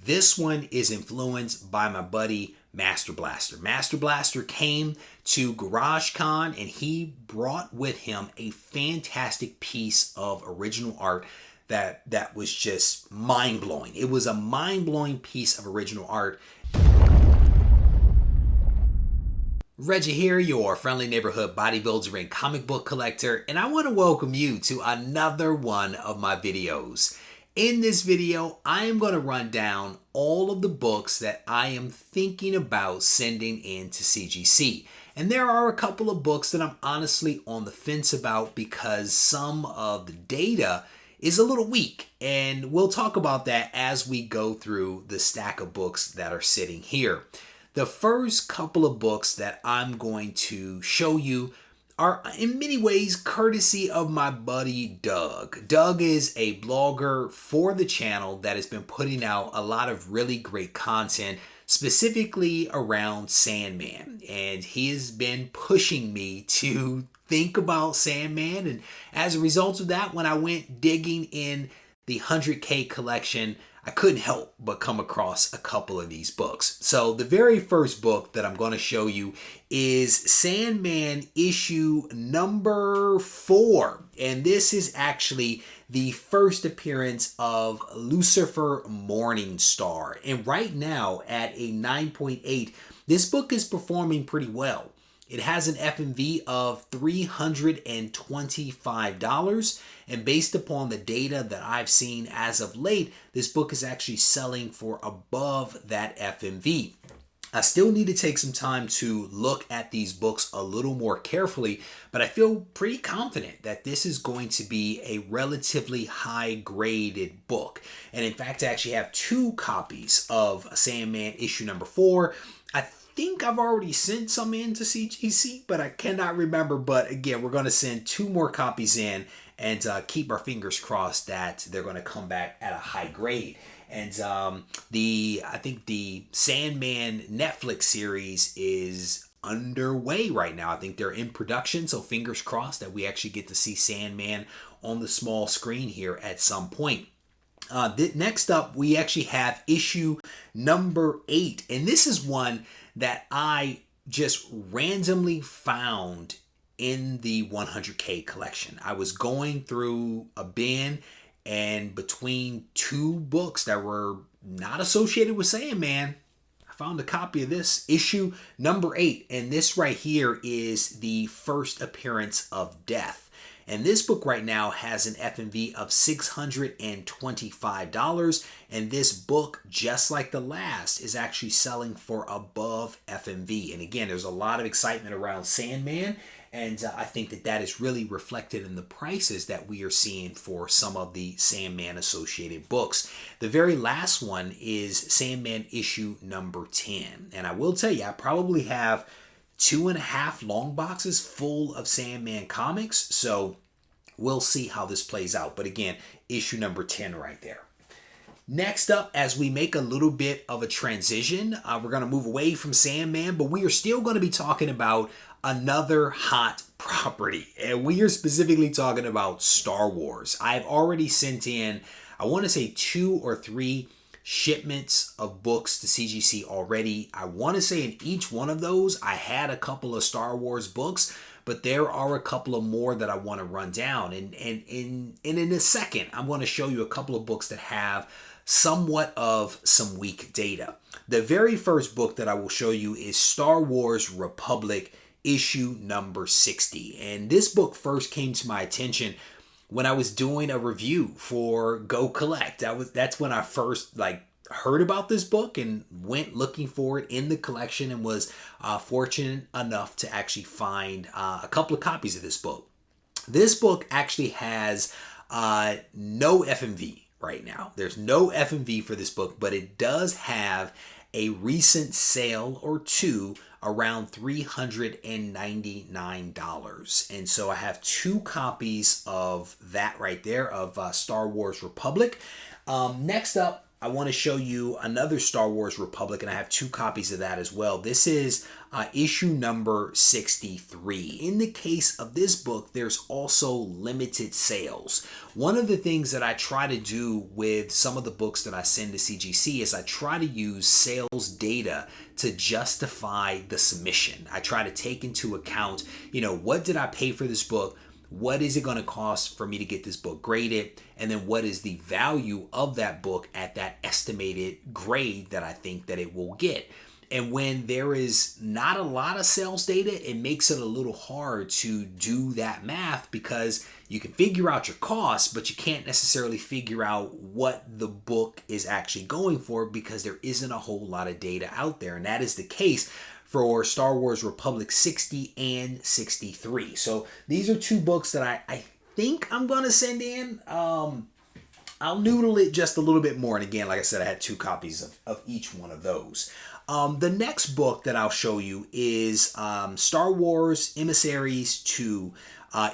This one is influenced by my buddy Master Blaster. Master Blaster came to GarageCon and he brought with him a fantastic piece of original art that was just mind-blowing. It was a mind-blowing piece of original art. Regie here, your friendly neighborhood bodybuilder and comic book collector, and I want to welcome you to another one of my videos. In this video, I am going to run down all of the books that I am thinking about sending in to CGC. And there are a couple of books that I'm honestly on the fence about because some of the data is a little weak. And we'll talk about that as we go through the stack of books that are sitting here. The first couple of books that I'm going to show you are in many ways courtesy of my buddy Doug. Doug is a blogger for the channel that has been putting out a lot of really great content, specifically around Sandman. And he has been pushing me to think about Sandman. And as a result of that, when I went digging in the 100K collection, I couldn't help but come across a couple of these books. So the very first book that I'm going to show you is Sandman issue number 4. And this is actually the first appearance of Lucifer Morningstar. And right now at a 9.8, this book is performing pretty well. It has an FMV of $325, and based upon the data that I've seen as of late, this book is actually selling for above that FMV. I still need to take some time to look at these books a little more carefully, but I feel pretty confident that this is going to be a relatively high graded book. And in fact, I actually have 2 copies of Sandman issue number 4. I think I've already sent some in to CGC, but I cannot remember. But again, we're going to send 2 more copies in and keep our fingers crossed that they're going to come back at a high grade. And I think the Sandman Netflix series is underway right now. I think they're in production, so fingers crossed that we actually get to see Sandman on the small screen here at some point. Next up, we actually have issue number 8, and this is one that I just randomly found in the 100K collection. I was going through a bin, and between 2 books that were not associated with Sandman, I found a copy of this, issue number 8, and this right here is the first appearance of Death. And this book right now has an FMV of $625. And this book, just like the last, is actually selling for above FMV. And again, there's a lot of excitement around Sandman. And I think that is really reflected in the prices that we are seeing for some of the Sandman associated books. The very last one is Sandman issue number 10. And I will tell you, I probably have 2.5 long boxes full of Sandman comics, so we'll see how this plays out. But again, issue number 10 right there. Next up, as we make a little bit of a transition, we're going to move away from Sandman, but we are still going to be talking about another hot property, and we are specifically talking about Star Wars. I've already sent in, I want to say 2 or 3 shipments of books to CGC already. I want to say in each one of those I had a couple of Star Wars books, but there are a couple of more that I want to run down. And in a second, I'm going to show you a couple of books that have somewhat of some weak data. The very first book that I will show you is Star Wars Republic issue number 60. And this book first came to my attention when I was doing a review for Go Collect. That's when I first heard about this book and went looking for it in the collection, and was fortunate enough to actually find a couple of copies of this book. This book actually has no FMV right now. There's no FMV for this book, but it does have a recent sale or 2 around $399. And so I have 2 copies of that right there, of Star Wars Republic. Next up, I want to show you another Star Wars Republic, and I have 2 copies of that as well. This is issue number 63. In the case of this book, there's also limited sales. One of the things that I try to do with some of the books that I send to CGC is I try to use sales data to justify the submission. I try to take into account, what did I pay for this book? What is it going to cost for me to get this book graded? And then what is the value of that book at that estimated grade that I think that it will get? And when there is not a lot of sales data, it makes it a little hard to do that math, because you can figure out your costs, but you can't necessarily figure out what the book is actually going for, because there isn't a whole lot of data out there. And that is the case for Star Wars Republic 60 and 63. So these are 2 books that I think I'm going to send in. I'll noodle it just a little bit more. And again, like I said, I had 2 copies of each one of those. The next book that I'll show you is Star Wars Emissaries 2,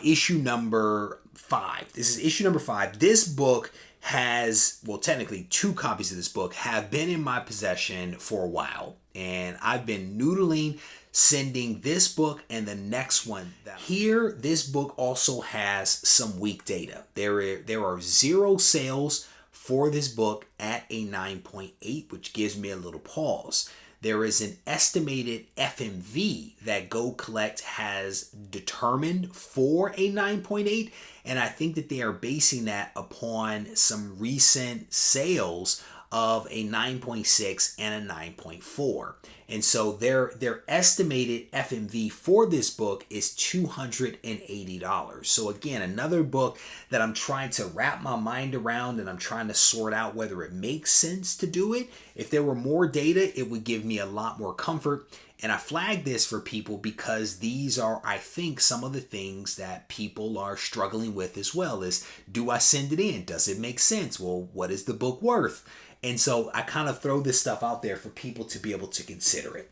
issue number 5. This is issue number 5. This book has, well, technically 2 copies of this book have been in my possession for a while. And I've been noodling sending this book and the next one. Here, this book also has some weak data. There are 0 sales for this book at a 9.8, which gives me a little pause. There is an estimated FMV that Go Collect has determined for a 9.8, and I think that they are basing that upon some recent sales of a 9.6 and a 9.4. And so their estimated FMV for this book is $280. So again, another book that I'm trying to wrap my mind around, and I'm trying to sort out whether it makes sense to do it. If there were more data, it would give me a lot more comfort. And I flag this for people because these are, I think, some of the things that people are struggling with as well. Is, do I send it in? Does it make sense? Well, what is the book worth? And so I kind of throw this stuff out there for people to be able to consider it.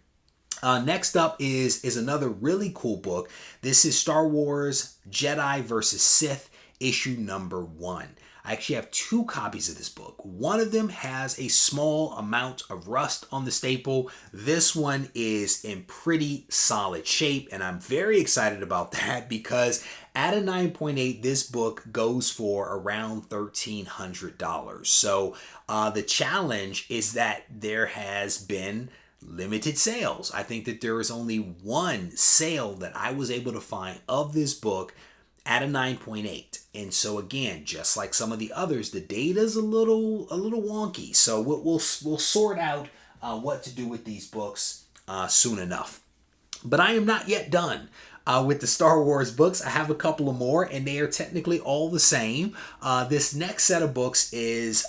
Next up is another really cool book. This is Star Wars Jedi versus Sith, issue number 1. I actually have 2 copies of this book. One of them has a small amount of rust on the staple. This one is in pretty solid shape, and I'm very excited about that because at a 9.8, this book goes for around $1,300. So the challenge is that there has been limited sales. I think that there is only 1 sale that I was able to find of this book at a 9.8. And so again, just like some of the others, the data is a little wonky. So we'll sort out what to do with these books soon enough. But I am not yet done with the Star Wars books. I have a couple of more, and they are technically all the same. This next set of books is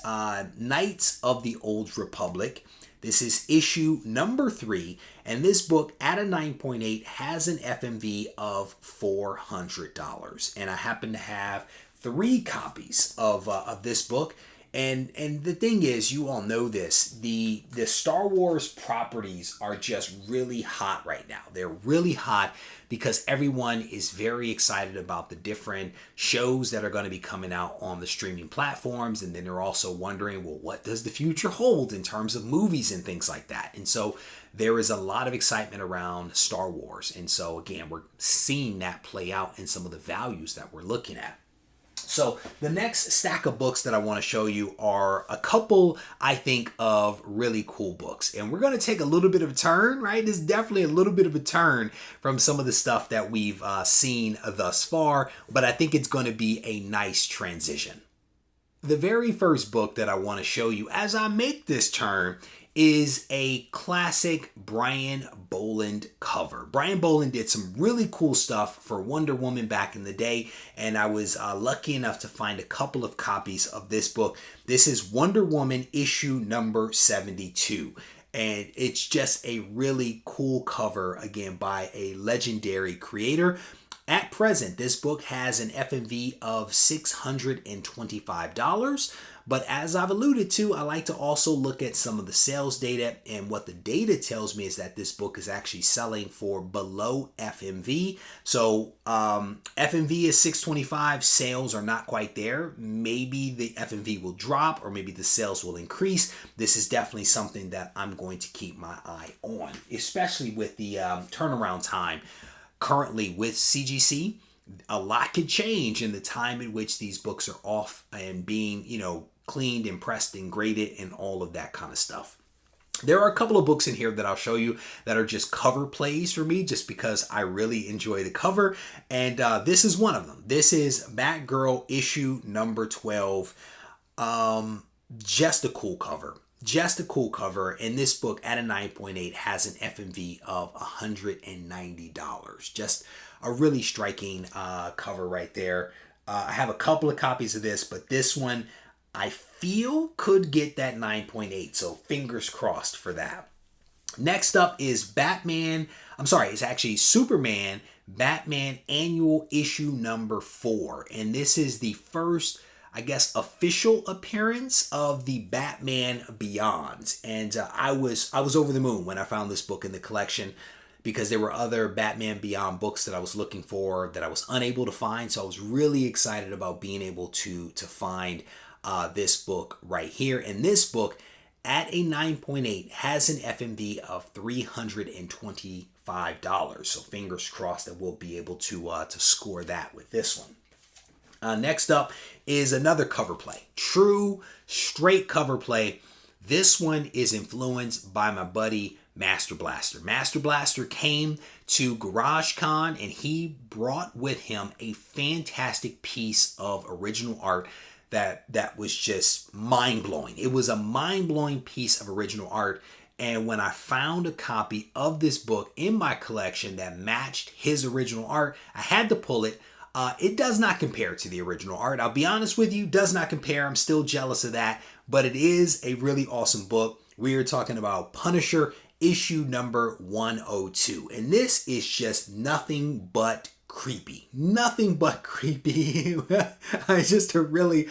Knights of the Old Republic. This is issue number 3, and this book at a 9.8 has an FMV of $400. And I happen to have 3 copies of this book. And the thing is, you all know this, the Star Wars properties are just really hot right now. They're really hot because everyone is very excited about the different shows that are going to be coming out on the streaming platforms. And then they're also wondering, well, what does the future hold in terms of movies and things like that? And so there is a lot of excitement around Star Wars. And so again, we're seeing that play out in some of the values that we're looking at. So the next stack of books that I want to show you are a couple, I think, of really cool books. And we're going to take a little bit of a turn, right? This is definitely a little bit of a turn from some of the stuff that we've seen thus far, but I think it's going to be a nice transition. The very first book that I want to show you as I make this turn is a classic Brian Boland cover. Brian Boland did some really cool stuff for Wonder Woman back in the day, and I was lucky enough to find a couple of copies of this book. This is Wonder Woman issue number 72. And it's just a really cool cover, again, by a legendary creator. At present, this book has an FMV of $625, But as I've alluded to, I like to also look at some of the sales data, and what the data tells me is that this book is actually selling for below FMV. So FMV is $6.25, sales are not quite there. Maybe the FMV will drop, or maybe the sales will increase. This is definitely something that I'm going to keep my eye on, especially with the turnaround time currently with CGC. A lot could change in the time in which these books are off and being, cleaned and pressed and graded and all of that kind of stuff. There are a couple of books in here that I'll show you that are just cover plays for me, just because I really enjoy the cover. And this is one of them. This is Batgirl issue number 12. Just a cool cover. Just a cool cover. And this book at a 9.8 has an FMV of $190. Just a really striking cover right there. I have a couple of copies of this, but this one I feel could get that 9.8. So fingers crossed for that. Next up is it's actually Superman Batman Annual Issue number 4. And this is the first, I guess, official appearance of the Batman Beyonds. And I was over the moon when I found this book in the collection, because there were other Batman Beyond books that I was looking for that I was unable to find. So I was really excited about being able to find this book right here. And this book at a 9.8 has an FMV of $325. So fingers crossed that we'll be able to score that with this one. Next up is another cover play. True, straight cover play. This one is influenced by my buddy Master Blaster. Master Blaster came to GarageCon and he brought with him a fantastic piece of original art that was just mind-blowing. It was a mind-blowing piece of original art. And when I found a copy of this book in my collection that matched his original art, I had to pull it. It does not compare to the original art. I'll be honest with you, does not compare. I'm still jealous of that, but it is a really awesome book. We are talking about Punisher issue number 102. And this is just nothing but creepy. Nothing but creepy. It's just a really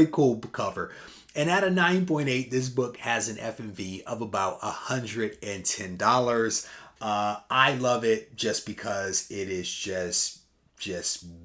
cool cover. And at a 9.8, this book has an FMV of about $110. I love it just because it is just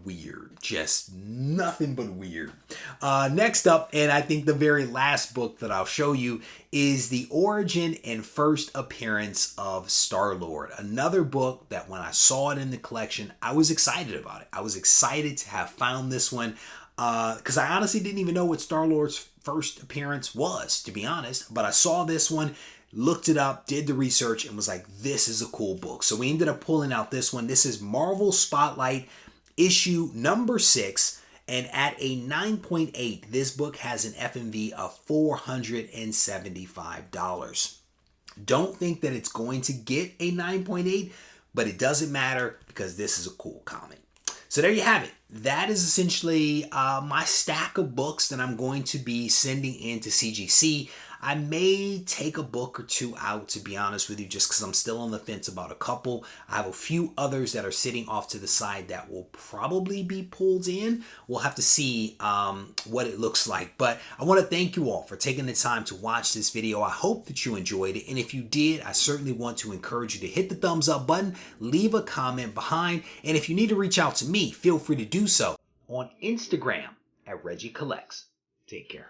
weird. Just nothing but weird. Next up, and I think the very last book that I'll show you, is the origin and first appearance of Star-Lord. Another book that when I saw it in the collection, I was excited about it. I was excited to have found this one because I honestly didn't even know what Star-Lord's first appearance was, to be honest. But I saw this one, looked it up, did the research, and was like, this is a cool book. So we ended up pulling out this one. This is Marvel Spotlight issue number 6. And at a 9.8, this book has an FMV of $475. Don't think that it's going to get a 9.8, but it doesn't matter because this is a cool comic. So there you have it. That is essentially my stack of books that I'm going to be sending into CGC. I may take a book or two out, to be honest with you, just because I'm still on the fence about a couple. I have a few others that are sitting off to the side that will probably be pulled in. We'll have to see what it looks like. But I want to thank you all for taking the time to watch this video. I hope that you enjoyed it. And if you did, I certainly want to encourage you to hit the thumbs up button, leave a comment behind. And if you need to reach out to me, feel free to do so on Instagram at Regie Collects. Take care.